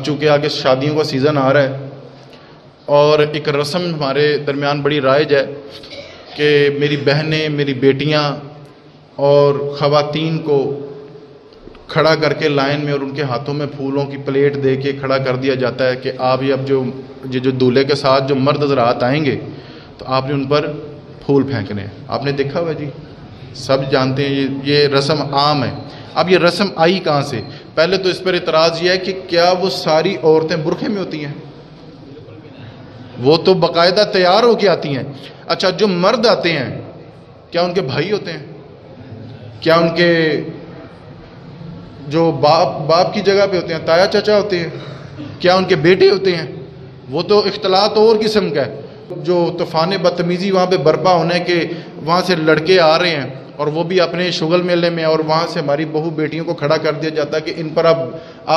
اب چونکہ آگے شادیوں کا سیزن آ رہا ہے اور ایک رسم ہمارے درمیان بڑی رائج ہے کہ میری بہنیں، میری بیٹیاں اور خواتین کو کھڑا کر کے لائن میں اور ان کے ہاتھوں میں پھولوں کی پلیٹ دے کے کھڑا کر دیا جاتا ہے کہ آپ یہ اب جو دولہے کے ساتھ جو مرد حضرات آئیں گے تو آپ نے ان پر پھول پھینکنے ہیں۔ آپ نے دیکھا ہوا جی، سب جانتے ہیں یہ رسم عام ہے۔ اب یہ رسم آئی کہاں سے؟ پہلے تو اس پر اعتراض یہ ہے کہ کیا وہ ساری عورتیں برقعے میں ہوتی ہیں؟ وہ تو باقاعدہ تیار ہو کے آتی ہیں۔ اچھا، جو مرد آتے ہیں کیا ان کے بھائی ہوتے ہیں؟ کیا ان کے جو باپ کی جگہ پہ ہوتے ہیں، تایا چچا ہوتے ہیں؟ کیا ان کے بیٹے ہوتے ہیں؟ وہ تو اختلاط اور قسم کا ہے۔ جو طوفان بدتمیزی وہاں پہ برپا ہونے کے وہاں سے لڑکے آ رہے ہیں اور وہ بھی اپنے شغل میلے میں، اور وہاں سے ہماری بہو بیٹیوں کو کھڑا کر دیا جاتا ہے کہ ان پر اب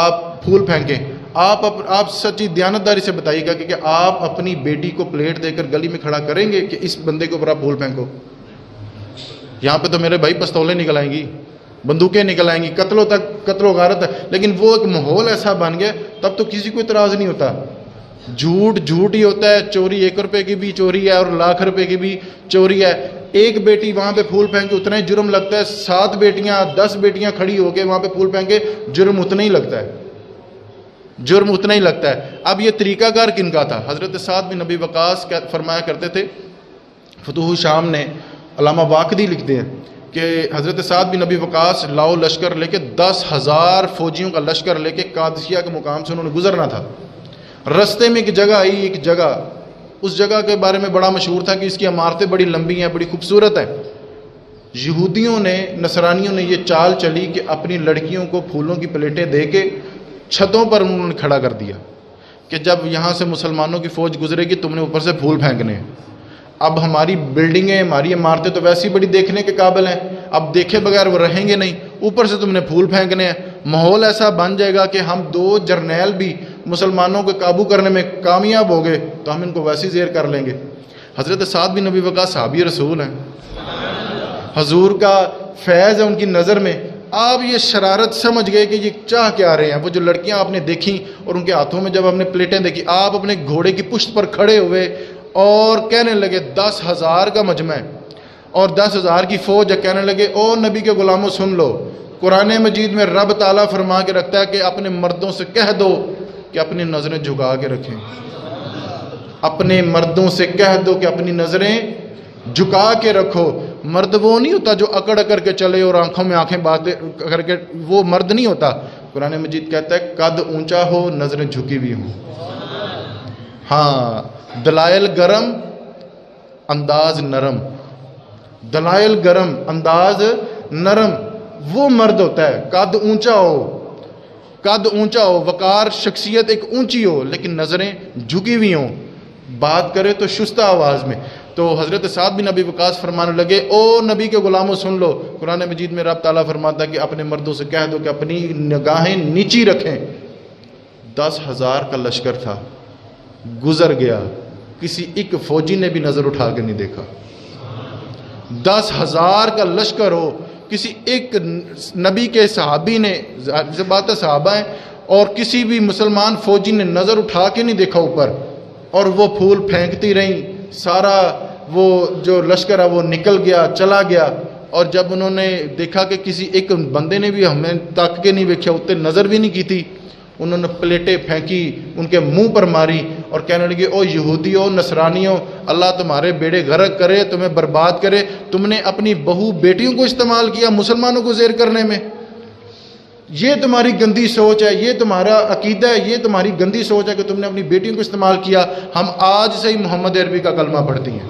آپ پھول پھینکیں۔ آپ سچی دیانتداری سے بتائیے گا کہ آپ اپنی بیٹی کو پلیٹ دے کر گلی میں کھڑا کریں گے کہ اس بندے کے اوپر آپ پھول پھینکو؟ یہاں پہ تو میرے بھائی پستولیں نکل آئیں گی، بندوقیں نکل آئیں گی، قتل و غارت ہے۔ لیکن وہ ایک ماحول ایسا بن گیا، تب تو کسی کو اعتراض نہیں ہوتا۔ جھوٹ ہی ہوتا ہے، چوری 1 روپے کی بھی چوری ہے اور لاکھ روپے کی بھی چوری ہے۔ ایک بیٹی وہاں پہ پھول پھینکے اتنا ہی جرم لگتا ہے، 7 بیٹیاں 10 بیٹیاں کھڑی ہو کے وہاں پہ پھول پھینکے جرم اتنا ہی لگتا ہے، جرم اتنا ہی لگتا ہے۔ اب یہ طریقہ کار کن کا تھا؟ حضرت سعد بن ابی وقاص فرمایا کرتے تھے، فتوح شام نے علامہ واقدی لکھتے ہیں کہ حضرت سعد بن ابی وقاص لاؤ لشکر لے کے 10,000 فوجیوں کا لشکر لے کے قادسیہ کے مقام سے انہوں نے گزرنا تھا۔ رستے میں ایک جگہ آئی، ایک جگہ، اس جگہ کے بارے میں بڑا مشہور تھا کہ اس کی عمارتیں بڑی لمبی ہیں، بڑی خوبصورت ہیں۔ یہودیوں نے، نصرانیوں نے یہ چال چلی کہ اپنی لڑکیوں کو پھولوں کی پلیٹیں دے کے چھتوں پر انہوں نے کھڑا کر دیا کہ جب یہاں سے مسلمانوں کی فوج گزرے گی تم نے اوپر سے پھول پھینکنے ہیں۔ اب ہماری بلڈنگیں، ہماری عمارتیں تو ویسی بڑی دیکھنے کے قابل ہیں، اب دیکھے بغیر وہ رہیں گے نہیں، اوپر سے تم نے پھول پھینکنے ہیں۔ ماحول ایسا بن جائے گا کہ ہم 2 جرنیل بھی مسلمانوں کو قابو کرنے میں کامیاب ہو گئے تو ہم ان کو ویسی زیر کر لیں گے۔ حضرت سعد بن ابی وقاص صحابی رسول ہیں، حضور کا فیض ہے ان کی نظر میں۔ آپ یہ شرارت سمجھ گئے کہ یہ چاہ کیا رہے ہیں۔ وہ جو لڑکیاں آپ نے دیکھیں اور ان کے ہاتھوں میں جب آپ نے پلیٹیں دیکھی، آپ اپنے گھوڑے کی پشت پر کھڑے ہوئے اور کہنے لگے 10,000 کا مجمع اور 10,000 کی فوج ہے، کہنے لگے او نبی کے غلاموں سن لو، قرآن مجید میں رب تعالیٰ فرما کے رکھتا ہے کہ اپنے مردوں سے کہہ دو کہ اپنی نظریں جھکا کے رکھیں۔ اپنے مردوں سے کہہ دو کہ اپنی نظریں جھکا کے رکھو۔ مرد وہ نہیں ہوتا جو اکڑ اکڑ کے چلے اور آنکھوں میں آنکھیں باتیں کر کے، وہ مرد نہیں ہوتا۔ قرآن مجید کہتا ہے قد اونچا ہو، نظریں جھکی ہوئی ہوں۔ ہاں، دلائل گرم، انداز نرم، دلائل گرم، انداز نرم، وہ مرد ہوتا ہے۔ قد اونچا ہو، قد اونچا ہو، وقار، شخصیت ایک اونچی ہو لیکن نظریں جھکی ہوئی ہوں، بات کرے تو شستہ آواز میں۔ تو حضرت سعد بن ابی وقاص فرمانے لگے او نبی کے غلاموں سن لو، قرآن مجید میں رب تعالیٰ فرماتا ہے کہ اپنے مردوں سے کہہ دو کہ اپنی نگاہیں نیچی رکھیں۔ 10,000 کا لشکر تھا، گزر گیا، کسی ایک فوجی نے بھی نظر اٹھا کے نہیں دیکھا۔ 10,000 کا لشکر ہو، کسی ایک نبی کے صحابی نے، جب بات ہے صحابہ ہیں، اور کسی بھی مسلمان فوجی نے نظر اٹھا کے نہیں دیکھا اوپر، اور وہ پھول پھینکتی رہیں، سارا وہ جو لشکر ہے وہ نکل گیا، چلا گیا۔ اور جب انہوں نے دیکھا کہ کسی ایک بندے نے بھی ہمیں تک کے نہیں دیکھا، اتنے نظر بھی نہیں کی تھی، انہوں نے پلیٹیں پھینکی، ان کے منہ پر ماری اور کہنے لگے او یہودیوں، نصرانیوں، اللہ تمہارے بیڑے غرق کرے، تمہیں برباد کرے، تم نے اپنی بہو بیٹیوں کو استعمال کیا مسلمانوں کو زیر کرنے میں۔ یہ تمہاری گندی سوچ ہے، یہ تمہارا عقیدہ ہے، یہ تمہاری گندی سوچ ہے کہ تم نے اپنی بیٹیوں کو استعمال کیا۔ ہم آج سے ہی محمد عربی کا کلمہ پڑھتی ہیں،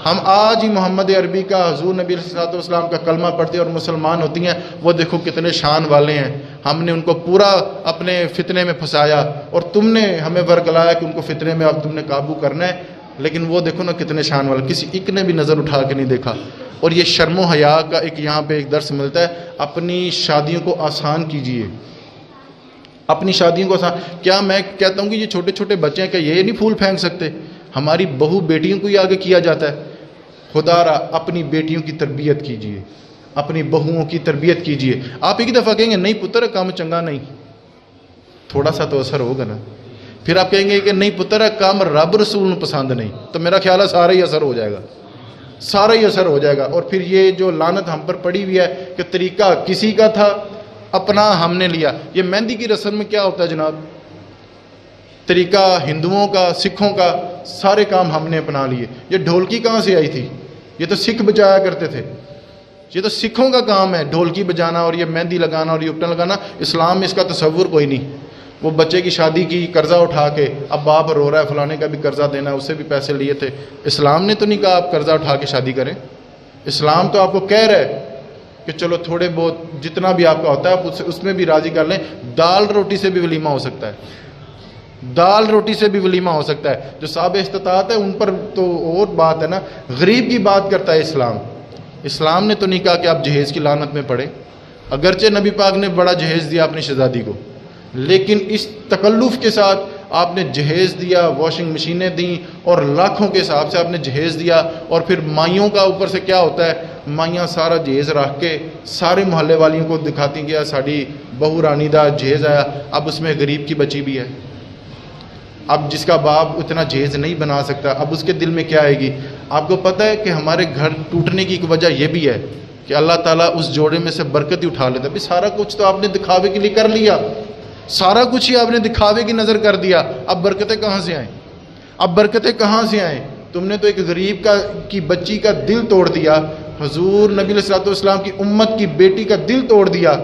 ہم آج ہی محمد عربی کا، حضور نبی علیہ السلام کا کلمہ پڑھتی ہیں اور مسلمان ہوتی ہیں۔ وہ دیکھو کتنے شان والے ہیں، ہم نے ان کو پورا اپنے فتنے میں پھنسایا اور تم نے ہمیں ورگلایا کہ ان کو فتنے میں اب تم نے قابو کرنا ہے، لیکن وہ دیکھو نا کتنے شان والے، کسی ایک نے بھی نظر اٹھا کے نہیں دیکھا۔ اور یہ شرم و حیا کا ایک یہاں پہ ایک درس ملتا ہے، اپنی شادیوں کو آسان کیجئے، اپنی شادیوں کو آسان۔ کیا میں کہتا ہوں کہ یہ چھوٹے چھوٹے بچے ہیں کہ یہ نہیں پھول پھینک سکتے؟ ہماری بہو بیٹیوں کو ہی آگے کیا جاتا ہے۔ خدا را اپنی بیٹیوں کی تربیت کیجئے، اپنی بہوؤں کی تربیت کیجئے۔ آپ ایک دفعہ کہیں گے نہیں پتر کام چنگا نہیں، تھوڑا سا تو اثر ہوگا نا. پھر آپ کہیں گے کہ نہیں پتر کام رب رسول پسند نہیں, تو میرا خیال ہے سارا ہی اثر ہو جائے گا, سارا ہی اثر ہو جائے گا. اور پھر یہ جو لعنت ہم پر پڑی ہوئی ہے کہ طریقہ کسی کا تھا, اپنا ہم نے لیا. یہ مہندی کی رسم میں کیا ہوتا ہے جناب؟ طریقہ ہندوؤں کا, سکھوں کا, سارے کام ہم نے اپنا لیے. یہ ڈھولکی کہاں سے آئی تھی؟ یہ تو سکھ بجایا کرتے تھے. یہ تو سکھوں کا کام ہے ڈھولکی بجانا اور یہ مہندی لگانا اور یہ اپٹن لگانا. اسلام میں اس کا تصور کوئی نہیں. وہ بچے کی شادی کی قرضہ اٹھا کے, اب باپ رو رہا ہے فلانے کا بھی قرضہ دینا ہے, اس سے بھی پیسے لیے تھے. اسلام نے تو نہیں کہا آپ قرضہ اٹھا کے شادی کریں. اسلام تو آپ کو کہہ رہا ہے کہ چلو تھوڑے بہت جتنا بھی آپ کا ہوتا ہے آپ اس میں بھی راضی کر لیں. دال روٹی سے بھی ولیمہ ہو سکتا ہے, دال روٹی سے بھی ولیمہ ہو سکتا ہے. جو صاحب استطاعت ہے ان پر تو اور بات ہے نا. غریب کی بات کرتا ہے اسلام. اسلام نے تو نہیں کہا کہ آپ جہیز کی لعنت میں پڑے. اگرچہ نبی پاک نے بڑا جہیز دیا اپنی شہزادی کو, لیکن اس تکلف کے ساتھ آپ نے جہیز دیا, واشنگ مشینیں دیں اور لاکھوں کے حساب سے آپ نے جہیز دیا. اور پھر مائیوں کا اوپر سے کیا ہوتا ہے, مائیاں سارا جہیز رکھ کے سارے محلے والیوں کو دکھاتی کہ ساڑی بہو رانی دا جہیز آیا. اب اس میں غریب کی بچی بھی ہے. اب جس کا باپ اتنا جہیز نہیں بنا سکتا, اب اس کے دل میں کیا آئے گی؟ آپ کو پتہ ہے کہ ہمارے گھر ٹوٹنے کی ایک وجہ یہ بھی ہے کہ اللہ تعالیٰ اس جوڑے میں سے برکت ہی اٹھا لیتا ہے. سارا کچھ تو آپ نے دکھاوے کے لیے کر لیا, سارا کچھ ہی آپ نے دکھاوے کی نظر کر دیا. اب برکتیں کہاں سے آئیں؟ اب برکتیں کہاں سے آئیں؟ تم نے تو ایک غریب کی بچی کا دل توڑ دیا, حضور نبی علیہ الصلوۃ والسلام کی امت کی بیٹی کا دل توڑ دیا.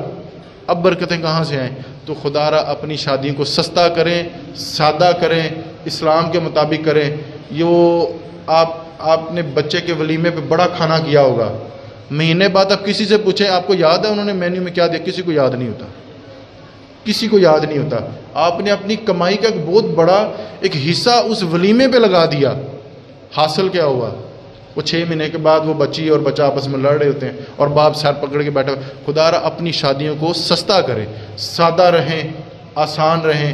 اب برکتیں کہاں سے آئیں؟ تو خدا را اپنی شادیوں کو سستا کریں, سادہ کریں, اسلام کے مطابق کریں. یہ آپ نے بچے کے ولیمے پہ بڑا کھانا کیا ہوگا, مہینے بعد آپ کسی سے پوچھیں آپ کو یاد ہے انہوں نے مینیو میں کیا دیا؟ کسی کو یاد نہیں ہوتا, کسی کو یاد نہیں ہوتا. آپ نے اپنی کمائی کا ایک بہت بڑا ایک حصہ اس ولیمے پہ لگا دیا. حاصل کیا ہوا؟ وہ 6 مہینے کے بعد وہ بچی اور بچہ آپس میں لڑ رہے ہوتے ہیں اور باپ سر پکڑ کے بیٹھا. خدا را اپنی شادیوں کو سستا کریں, سادہ رہیں, آسان رہیں.